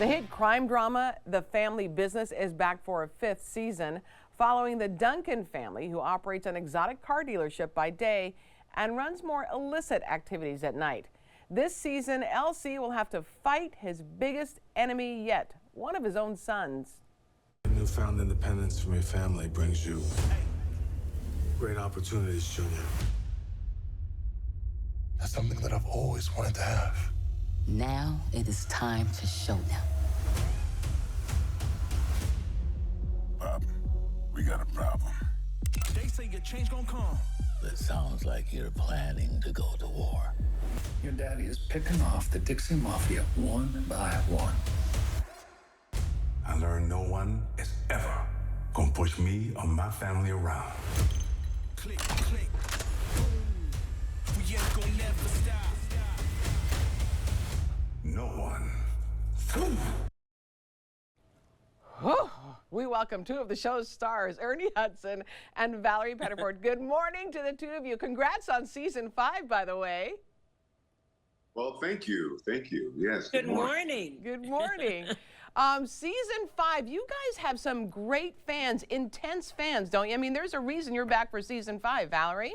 The hit crime drama, The Family Business, is back for a 5th season, following the Duncan family, who operates an exotic car dealership by day and runs more illicit activities at night. This season, LC will have to fight his biggest enemy yet, one of his own sons. Newfound independence from your family brings you great opportunities, Junior. That's something that I've always wanted to have. Now it is time to show them. Bob, we got a problem. They say your change gonna come. It sounds like you're planning to go to war. Your daddy is picking off the Dixie Mafia one by one. I learned no one is ever gonna push me or my family around. Click, click. We ain't gonna never stop. No one. We welcome two of the show's stars, Ernie Hudson and Valarie Pettiford. Good morning to the two of you. Congrats on season 5, by the way. Well, thank you. Thank you. Yes. Good morning. Good morning. Season 5, you guys have some great fans, intense fans, don't you? I mean, there's a reason you're back for season 5, Valarie.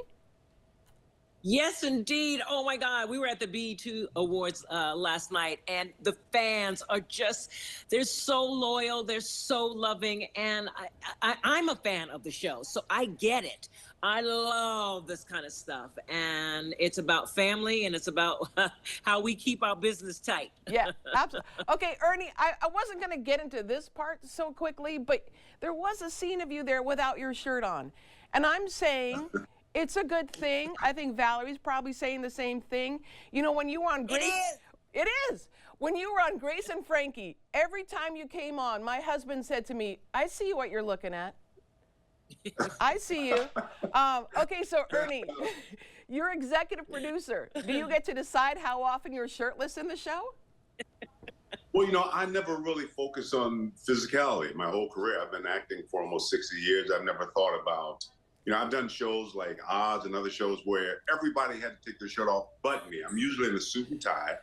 Yes, indeed. Oh, my God. We were at the BET Awards last night, and the fans are just, they're so loyal. They're so loving, and I'm a fan of the show, so I get it. I love this kind of stuff, and it's about family, and it's about how we keep our business tight. Yeah, absolutely. Okay, Ernie, I wasn't going to get into this part so quickly, but there was a scene of you there without your shirt on, and I'm saying... It's a good thing. I think Valarie's probably saying the same thing. You know, when you were on Grace... It is. When you were on Grace and Frankie, every time you came on, my husband said to me, I see what you're looking at. I see you. Okay, so Ernie, you're executive producer. Do you get to decide how often you're shirtless in the show? Well, you know, I never really focused on physicality my whole career. I've been acting for almost 60 years. I've never thought about... You know, I've done shows like Oz and other shows where everybody had to take their shirt off but me. I'm usually in a suit and tie.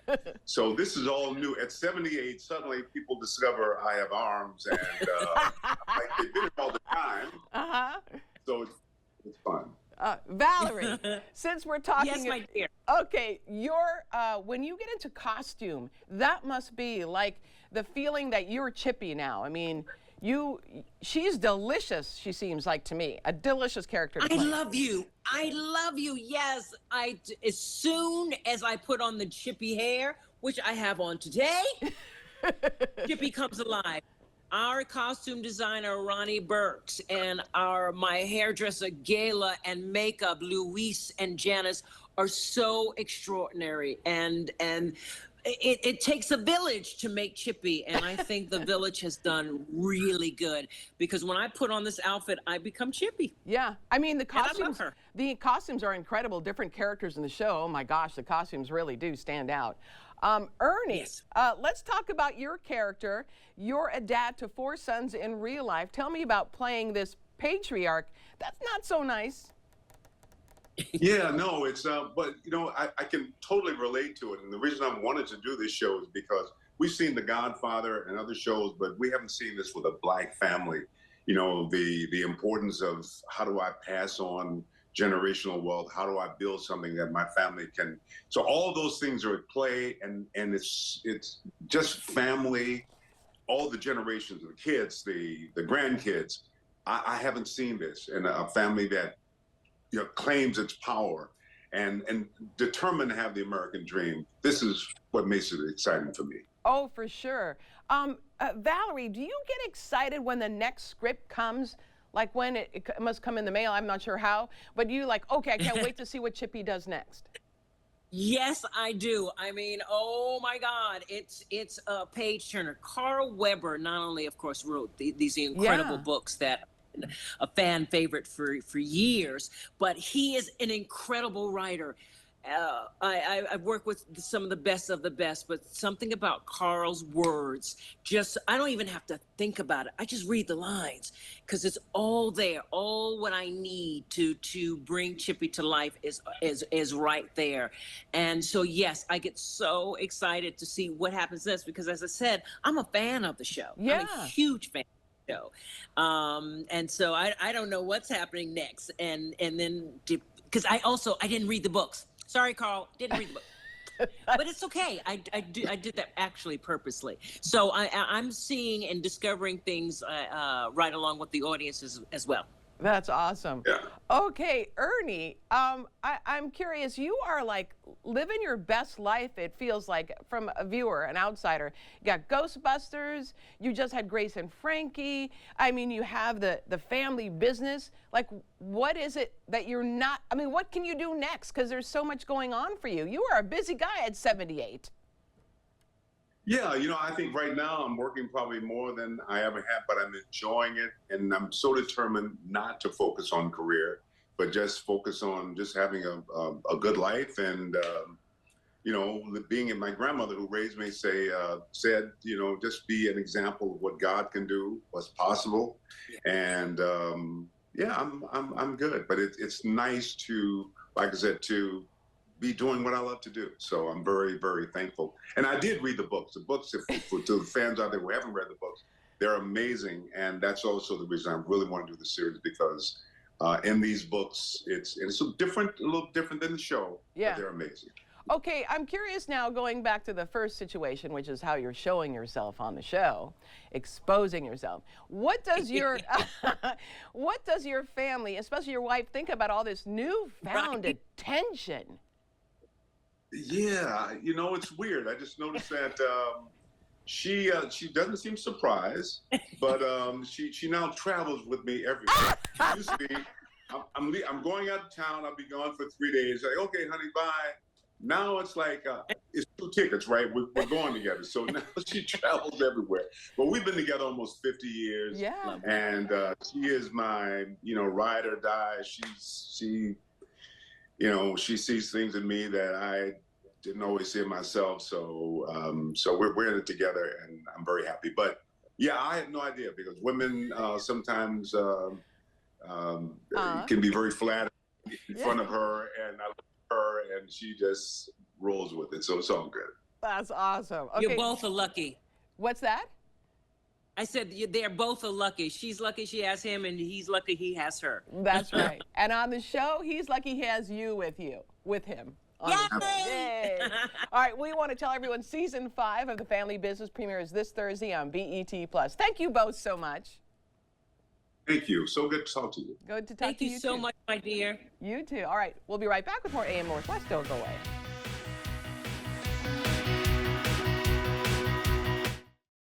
So this is all new. At 78, suddenly people discover I have arms and like they've been here all the time. So it's fun. Valarie, since we're talking... Yes, my dear. Okay, when you get into costume, that must be like the feeling that you're Chippy now. I mean... she's delicious, she seems like to me. A delicious character to play. I love you. I love you. Yes. As soon as I put on the Chippy hair, which I have on today, Chippy comes alive. Our costume designer, Ronnie Burks, and my hairdresser, Gayla, and makeup, Luis and Janice, are so extraordinary. And it takes a village to make Chippy, and I think the village has done really good, because when I put on this outfit, I become Chippy. Yeah, I mean, the costumes are incredible. Different characters in the show. Oh my gosh, the costumes really do stand out. Ernie, yes. Let's talk about your character. You're a dad to 4 sons in real life. Tell me about playing this patriarch. That's not so nice. Yeah, no, it's, but, you know, I can totally relate to it. And the reason I wanted to do this show is because we've seen The Godfather and other shows, but we haven't seen this with a Black family. You know, the importance of how do I pass on generational wealth? How do I build something that my family can? So all those things are at play, and it's just family, all the generations of the kids, the grandkids. I haven't seen this in a family that, you know, claims its power and determined to have the American dream. This is what makes it exciting for me. Oh, for sure. Valarie, do you get excited when the next script comes? Like when it must come in the mail, I'm not sure how, but you like, okay, I can't wait to see what Chippy does next. Yes, I do. I mean, oh my God, it's a page turner. Carl Weber not only, of course, wrote these incredible books that a fan favorite for years, but he is an incredible writer. I've worked with some of the best, but something about Carl's words, just, I don't even have to think about it. I just read the lines because it's all there. All what I need to bring Chippy to life is right there. And so, yes, I get so excited to see what happens next because, as I said, I'm a fan of the show. Yeah. I'm a huge fan. Show. And so I don't know what's happening next. And then because I didn't read the books. Sorry, Carl, didn't read the book. But it's okay. I did that actually purposely. So I'm seeing and discovering things right along with the audience as well. That's awesome. Yeah. Okay, Ernie, I'm curious. You are like living your best life, it feels like, from a viewer, an outsider. You got Ghostbusters. You just had Grace and Frankie. I mean, you have the family business. Like, what is it that you're not? I mean, what can you do next? Because there's so much going on for you. You are a busy guy at 78. Yeah, I think right now I'm working probably more than I ever have, but I'm enjoying it. And I'm so determined not to focus on career, but just focus on just having a good life. And, being my grandmother who raised me said, just be an example of what God can do, what's possible. And I'm good. But it's nice to, like I said, to be doing what I love to do. So I'm very, very thankful. And I did read the books. The books, to the fans out there who haven't read the books, they're amazing. And that's also the reason I really want to do the series, because in these books, it's a little different than the show, Yeah. but they're amazing. Okay, I'm curious now, going back to the first situation, which is how you're showing yourself on the show, exposing yourself. What does your family, especially your wife, think about all this newfound attention? Yeah, it's weird. I just noticed that she doesn't seem surprised, but she now travels with me everywhere. She used to be, I'm going out of town. I'll be gone for 3 days. Like, okay, honey, bye. Now it's like it's 2 tickets, right? We're going together. So now she travels everywhere. But we've been together almost 50 years. Yeah. And she is my ride or die. She sees things in me that I didn't always see in myself. So we're in it together, and I'm very happy. But yeah, I had no idea, because women sometimes can be very flat in front of her, and I look at her, and she just rolls with it. So it's all good. That's awesome. Okay. You both are lucky. What's that? I said they're both are lucky. She's lucky she has him, and he's lucky he has her. That's right. And on the show, he's lucky he has you with him. On the show. Yay! All right, we want to tell everyone season 5 of The Family Business premieres this Thursday on BET+. Thank you both so much. Thank you. So good to talk to you. Good to talk Thank to you you so too. much, my dear. You too. All right, we'll be right back with more AM Northwest. Don't go away.